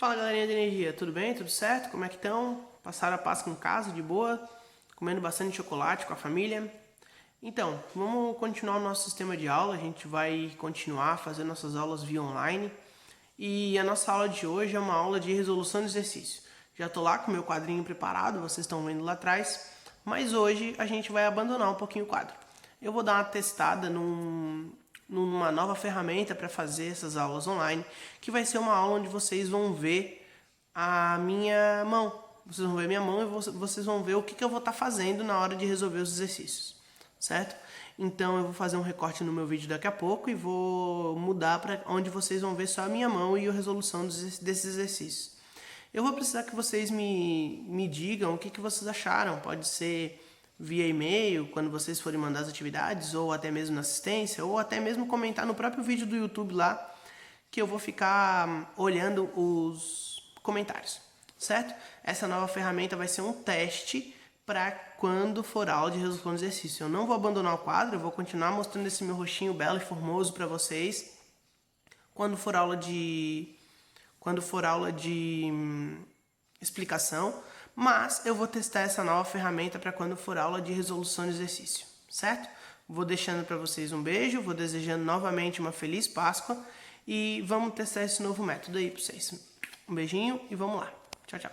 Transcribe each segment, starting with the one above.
Fala galerinha de energia, tudo bem? Tudo certo? Como é que estão? Passaram a Páscoa em casa, de boa? Comendo bastante chocolate com a família? Então, vamos continuar o nosso sistema de aula, a gente vai continuar fazendo nossas aulas via online. E a nossa aula de hoje é uma aula de resolução de exercício. Já estou lá com o meu quadrinho preparado, vocês estão vendo lá atrás, mas hoje a gente vai abandonar um pouquinho o quadro. Eu vou dar uma testada numa nova ferramenta para fazer essas aulas online, que vai ser uma aula onde vocês vão ver a minha mão. Vocês vão ver minha mão e vocês vão ver o que eu vou estar fazendo na hora de resolver os exercícios, certo? Então eu vou fazer um recorte no meu vídeo daqui a pouco e vou mudar para onde vocês vão ver só a minha mão e a resolução desses exercícios. Eu vou precisar que vocês me digam o que vocês acharam. Pode ser via e-mail, quando vocês forem mandar as atividades, ou até mesmo na assistência, ou até mesmo comentar no próprio vídeo do YouTube lá, que eu vou ficar olhando os comentários, certo? Essa nova ferramenta vai ser um teste para quando for aula de resolução de exercício. Eu não vou abandonar o quadro, eu vou continuar mostrando esse meu rostinho belo e formoso para vocês quando for aula de explicação, mas eu vou testar essa nova ferramenta para quando for aula de resolução de exercício, certo? Vou deixando para vocês um beijo, vou desejando novamente uma feliz Páscoa e vamos testar esse novo método aí para vocês. Um beijinho e vamos lá. Tchau, tchau.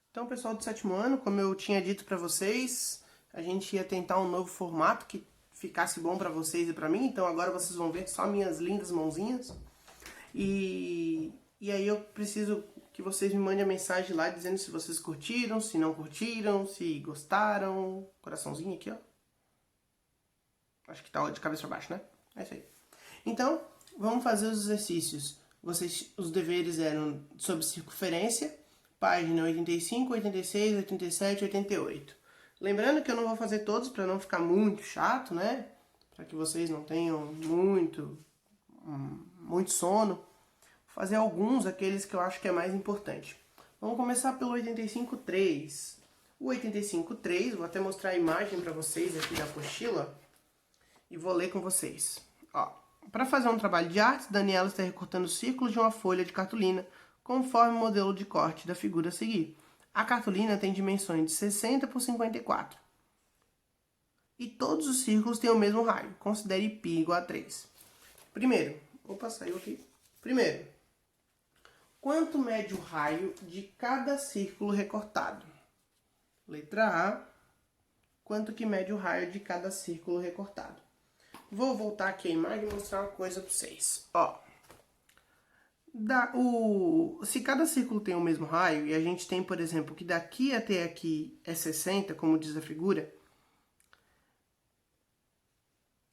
Então, pessoal do 7º ano, como eu tinha dito para vocês, a gente ia tentar um novo formato que ficasse bom para vocês e para mim. Então agora vocês vão ver só minhas lindas mãozinhas. E aí eu preciso que vocês me mandem a mensagem lá dizendo se vocês curtiram, se não curtiram, se gostaram. Coraçãozinho aqui, ó. Acho que tá de cabeça para baixo, né? É isso aí. Então, vamos fazer os exercícios. Os deveres eram sobre circunferência, página 85, 86, 87, 88. Lembrando que eu não vou fazer todos para não ficar muito chato, né? Para que vocês não tenham muito sono. Vou fazer alguns, aqueles que eu acho que é mais importante. Vamos começar pelo 85.3. O 85.3, vou até mostrar a imagem para vocês aqui da apostila e vou ler com vocês. Para fazer um trabalho de artes, Daniela está recortando círculos de uma folha de cartolina conforme o modelo de corte da figura a seguir. A cartolina tem dimensões de 60 por 54. E todos os círculos têm o mesmo raio. Considere π igual a 3. Primeiro, saiu aqui. Primeiro, quanto mede o raio de cada círculo recortado? Letra A, quanto que mede o raio de cada círculo recortado? Vou voltar aqui a imagem e mostrar uma coisa para vocês. Se cada círculo tem o mesmo raio, e a gente tem, por exemplo, que daqui até aqui é 60, como diz a figura,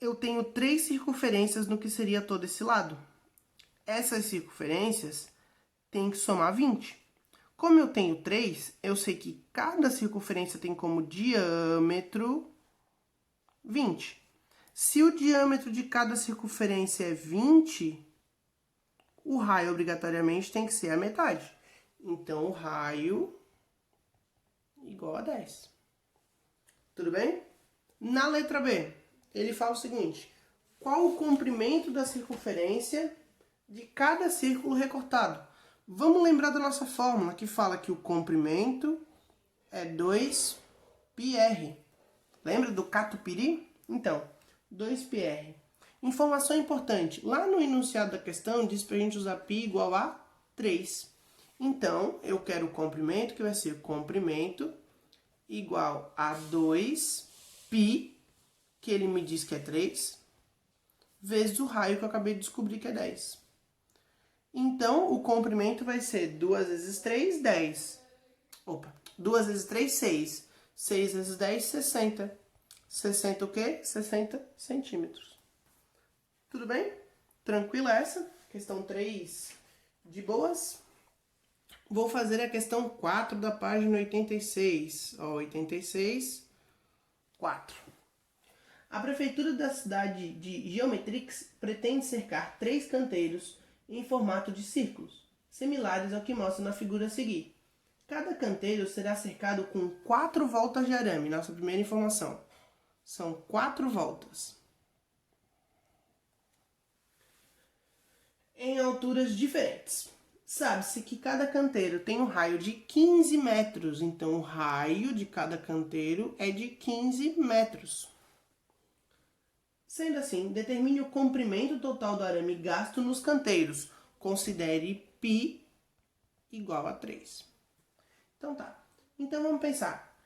eu tenho 3 circunferências no que seria todo esse lado. Essas circunferências têm que somar 20. Como eu tenho 3, eu sei que cada circunferência tem como diâmetro 20. Se o diâmetro de cada circunferência é 20, o raio obrigatoriamente tem que ser a metade. Então, o raio igual a 10. Tudo bem? Na letra B, ele fala o seguinte: qual o comprimento da circunferência de cada círculo recortado? Vamos lembrar da nossa fórmula, que fala que o comprimento é 2πr. Lembra do catupiry? Então, 2πr. Informação importante. Lá no enunciado da questão, diz pra gente usar π igual a 3. Então, eu quero o comprimento, que vai ser comprimento igual a 2π, que ele me diz que é 3, vezes o raio que eu acabei de descobrir que é 10. Então, o comprimento vai ser 2 vezes 3, 10. 2 vezes 3, 6. 6 vezes 10, 60. 60 o quê? 60 centímetros. Tudo bem? Tranquila essa? Questão 3 de boas? Vou fazer a questão 4 da página 86. 86, 4. A prefeitura da cidade de Geometrix pretende cercar 3 canteiros em formato de círculos, similares ao que mostra na figura a seguir. Cada canteiro será cercado com 4 voltas de arame. Nossa primeira informação. São 4 voltas. em alturas diferentes. Sabe-se que cada canteiro tem um raio de 15 metros, então o raio de cada canteiro é de 15 metros. Sendo assim, determine o comprimento total do arame gasto nos canteiros. Considere π igual a 3. Então tá. Então vamos pensar.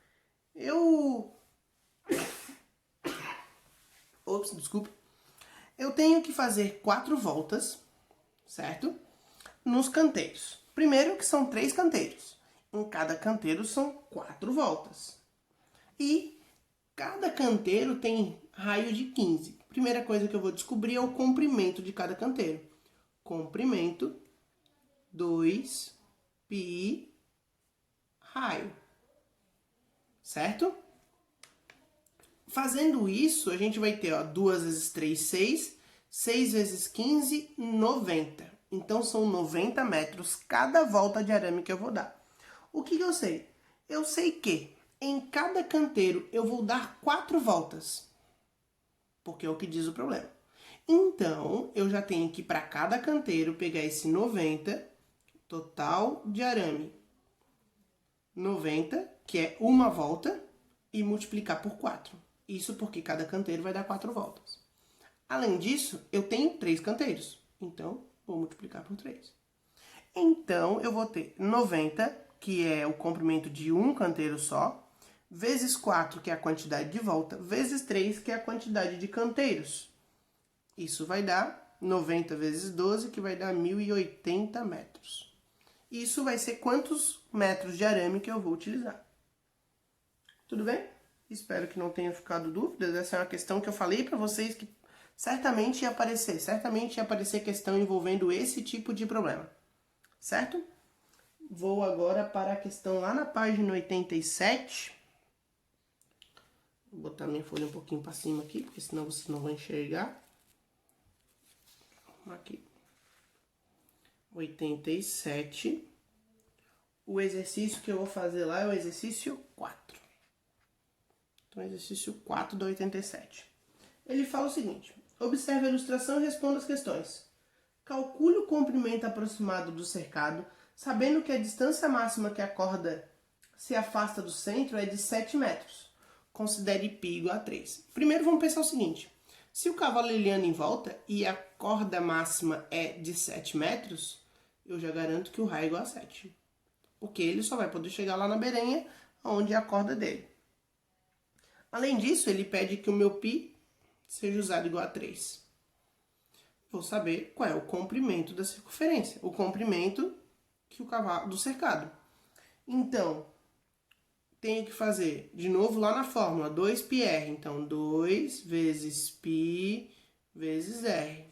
Desculpa. Eu tenho que fazer 4 voltas, certo? Nos canteiros. Primeiro que são 3 canteiros. Em cada canteiro são 4 voltas. E cada canteiro tem raio de 15. Primeira coisa que eu vou descobrir é o comprimento de cada canteiro. Comprimento 2π raio. Certo? Fazendo isso, a gente vai ter 2 vezes 3, 6. 6 vezes 15, 90. Então, são 90 metros cada volta de arame que eu vou dar. O que eu sei? Eu sei que em cada canteiro eu vou dar 4 voltas. Porque é o que diz o problema. Então, eu já tenho que, para cada canteiro, pegar esse 90, total de arame. 90, que é uma volta, e multiplicar por 4. Isso porque cada canteiro vai dar 4 voltas. Além disso, eu tenho 3 canteiros. Então, vou multiplicar por 3. Então, eu vou ter 90, que é o comprimento de um canteiro só, vezes 4, que é a quantidade de volta, vezes 3, que é a quantidade de canteiros. Isso vai dar 90 vezes 12, que vai dar 1080 metros. Isso vai ser quantos metros de arame que eu vou utilizar. Tudo bem? Espero que não tenha ficado dúvidas. Essa é uma questão que eu falei para vocês que certamente ia aparecer questão envolvendo esse tipo de problema. Certo? Vou agora para a questão lá na página 87. Vou botar minha folha um pouquinho para cima aqui, porque senão vocês não vão enxergar. Aqui. 87. O exercício que eu vou fazer lá é o exercício 4. Então, exercício 4 do 87. Ele fala o seguinte: observe a ilustração e responda as questões. Calcule o comprimento aproximado do cercado, sabendo que a distância máxima que a corda se afasta do centro é de 7 metros. Considere π igual a 3. Primeiro vamos pensar o seguinte: se o cavalo ele anda em volta e a corda máxima é de 7 metros, eu já garanto que o raio é igual a 7. Porque ele só vai poder chegar lá na beirinha, onde é a corda dele. Além disso, ele pede que o meu π seja usado igual a 3. Vou saber qual é o comprimento da circunferência, o comprimento que o cavalo do cercado. Então, tenho que fazer de novo lá na fórmula, 2πr. Então, 2 vezes π vezes r.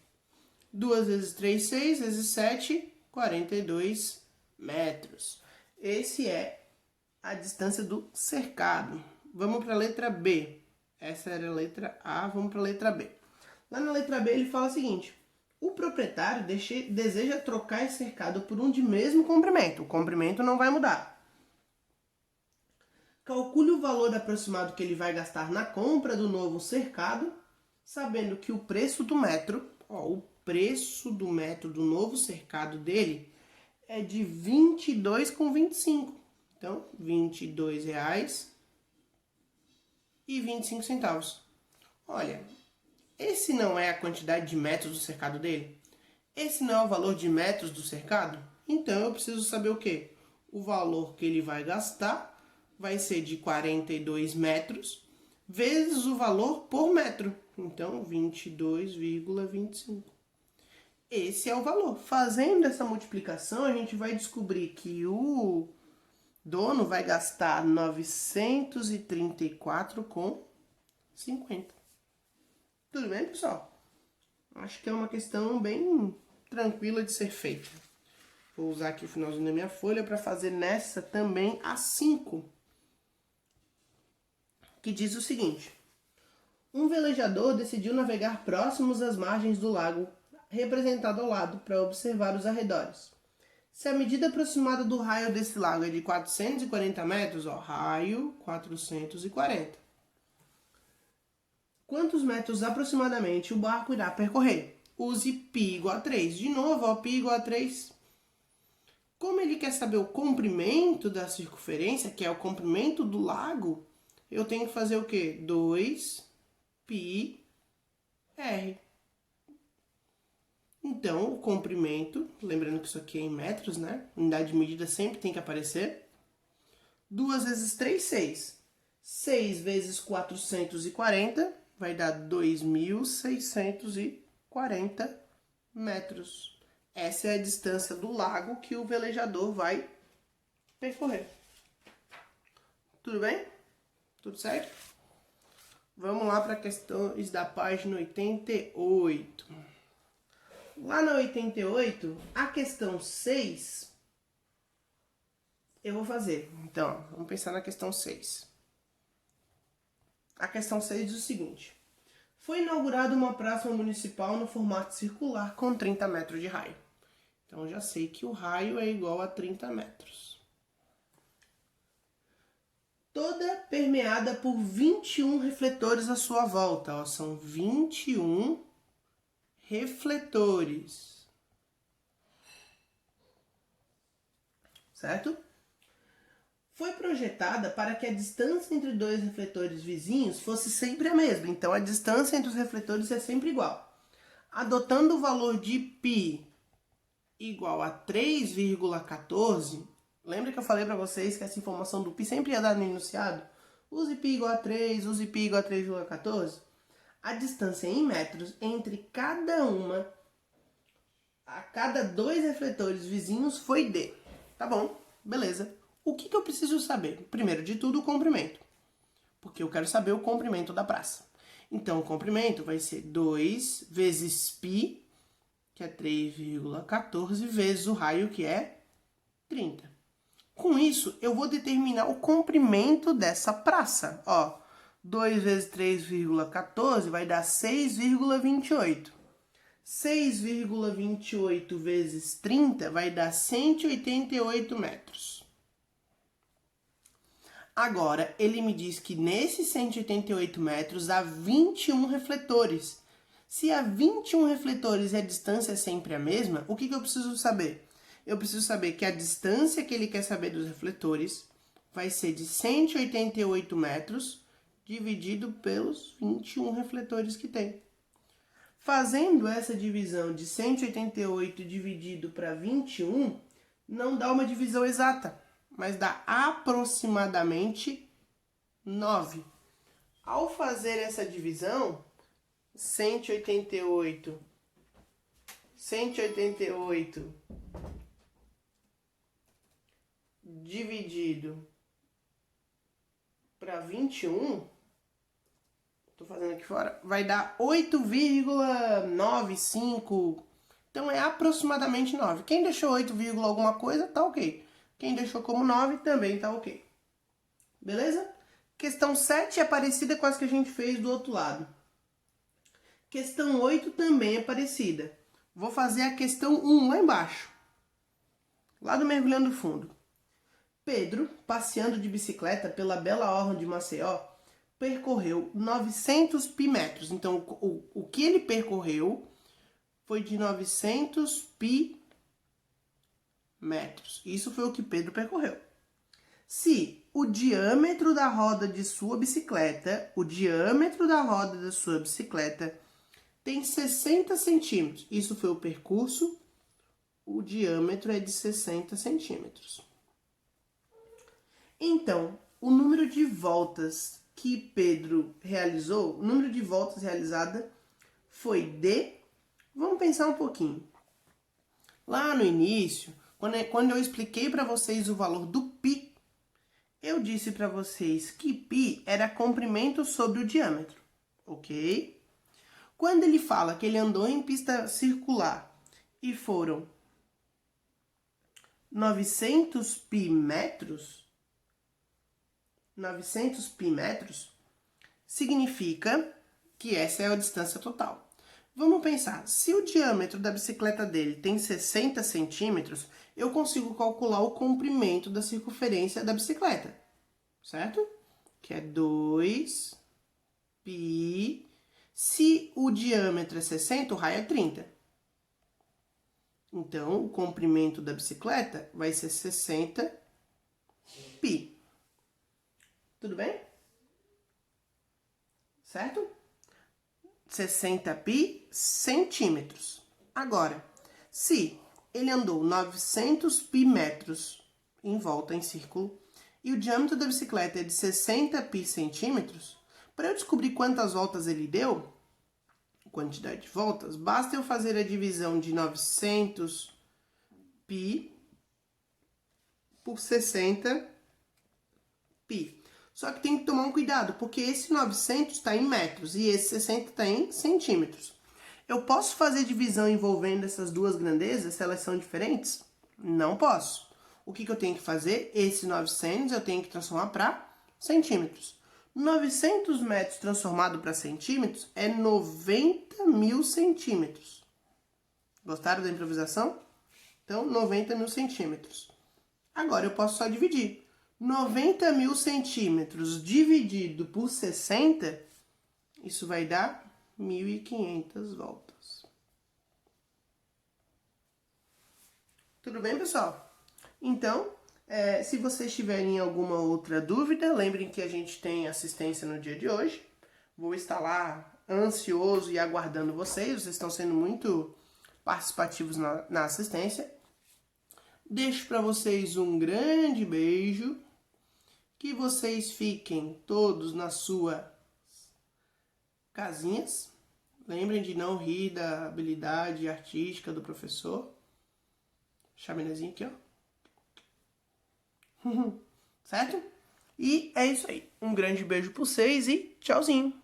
2 vezes 3, 6, vezes 7, 42 metros. Esse é a distância do cercado. Vamos para a letra B. Essa era a letra A, vamos para a letra B. Lá na letra B ele fala o seguinte: o proprietário deseja trocar esse cercado por um de mesmo comprimento. O comprimento não vai mudar. Calcule o valor aproximado que ele vai gastar na compra do novo cercado, sabendo que o preço do metro, o preço do metro do novo cercado dele é de R$ 22,25. Então, R$ 22,25. Olha, esse não é a quantidade de metros do cercado dele? Esse não é o valor de metros do cercado? Então, eu preciso saber o quê? O valor que ele vai gastar vai ser de 42 metros vezes o valor por metro. Então, 22,25. Esse é o valor. Fazendo essa multiplicação, a gente vai descobrir que o dono vai gastar 934,50. Tudo bem, pessoal? Acho que é uma questão bem tranquila de ser feita. Vou usar aqui o finalzinho da minha folha para fazer nessa também a 5. Que diz o seguinte: um velejador decidiu navegar próximos às margens do lago, representado ao lado, para observar os arredores. Se a medida aproximada do raio desse lago é de 440 metros, raio 440. Quantos metros aproximadamente o barco irá percorrer? use π igual a 3. De novo, ó, π igual a 3. Como ele quer saber o comprimento da circunferência, que é o comprimento do lago, eu tenho que fazer o quê? 2πr. Então, o comprimento, lembrando que isso aqui é em metros, né? Unidade de medida sempre tem que aparecer. 2 vezes 3, 6. 6 vezes 440 vai dar 2.640 metros. Essa é a distância do lago que o velejador vai percorrer. Tudo bem? Tudo certo? Vamos lá para questões da página 88. Lá na 88, a questão 6, eu vou fazer. Então, vamos pensar na questão 6. A questão 6 diz o seguinte. Foi inaugurada uma praça municipal no formato circular com 30 metros de raio. Então, já sei que o raio é igual a 30 metros. Toda permeada por 21 refletores à sua volta. Ó, são 21 refletores. Certo? Foi projetada para que a distância entre dois refletores vizinhos fosse sempre a mesma. Então, a distância entre os refletores é sempre igual. Adotando o valor de π igual a 3,14, lembra que eu falei para vocês que essa informação do π sempre ia dar no enunciado? Use π igual a 3, use π igual a 3,14. A distância em metros entre cada dois refletores vizinhos foi d. Tá bom, beleza. O que eu preciso saber? Primeiro de tudo, o comprimento. Porque eu quero saber o comprimento da praça. Então, o comprimento vai ser 2 vezes π, que é 3,14, vezes o raio, que é 30. Com isso, eu vou determinar o comprimento dessa praça. Ó, 2 vezes 3,14 vai dar 6,28. 6,28 vezes 30 vai dar 188 metros. Agora, ele me diz que nesses 188 metros há 21 refletores. Se há 21 refletores e a distância é sempre a mesma, o que eu preciso saber? Eu preciso saber que a distância que ele quer saber dos refletores vai ser de 188 metros dividido pelos 21 refletores que tem. Fazendo essa divisão de 188 dividido para 21, não dá uma divisão exata, mas dá aproximadamente 9. Ao fazer essa divisão, 188 dividido para 21, tô fazendo aqui fora, vai dar 8,95. Então é aproximadamente 9. Quem deixou 8, alguma coisa, tá ok. Quem deixou como 9 também tá ok. Beleza? Questão 7 é parecida com as que a gente fez do outro lado. Questão 8 também é parecida. Vou fazer a questão 1 lá embaixo. Lá do Mergulhando Fundo. Pedro, passeando de bicicleta pela bela orla de Maceió, percorreu 900 π metros. Então, o que ele percorreu foi de 900 π metros. Isso foi o que Pedro percorreu. Se o diâmetro da roda de sua bicicleta, tem 60 centímetros. Isso foi o percurso, o diâmetro é de 60 centímetros. Então, o número de voltas que Pedro realizou, o número de voltas realizada foi d. Vamos pensar um pouquinho. Lá no início, quando eu expliquei para vocês o valor do π, eu disse para vocês que π era comprimento sobre o diâmetro, ok? Quando ele fala que ele andou em pista circular e foram 900 π metros, significa que essa é a distância total. Vamos pensar, se o diâmetro da bicicleta dele tem 60 centímetros, eu consigo calcular o comprimento da circunferência da bicicleta, certo? Que é 2π Se o diâmetro é 60, o raio é 30. Então, o comprimento da bicicleta vai ser 60 pi. Tudo bem? Certo? 60 pi centímetros. Agora, se ele andou 900 pi metros em volta em círculo e o diâmetro da bicicleta é de 60 pi centímetros, para eu descobrir quantas voltas ele deu, quantidade de voltas, basta eu fazer a divisão de 900 pi por 60 pi. Só que tem que tomar um cuidado, porque esse 900 está em metros e esse 60 está em centímetros. Eu posso fazer divisão envolvendo essas duas grandezas, se elas são diferentes? Não posso. O que eu tenho que fazer? Esse 900 eu tenho que transformar para centímetros. 900 metros transformado para centímetros é 90 mil centímetros. Gostaram da improvisação? Então, 90 mil centímetros. Agora eu posso só dividir. 90 mil centímetros dividido por 60, isso vai dar 1.500 voltas. Tudo bem, pessoal? Então, se vocês tiverem alguma outra dúvida, lembrem que a gente tem assistência no dia de hoje. Vou estar lá ansioso e aguardando vocês. Vocês estão sendo muito participativos na assistência. Deixo para vocês um grande beijo. Que vocês fiquem todos nas suas casinhas. Lembrem de não rir da habilidade artística do professor. Chaminézinho aqui, ó. Certo? E é isso aí. Um grande beijo para vocês e tchauzinho.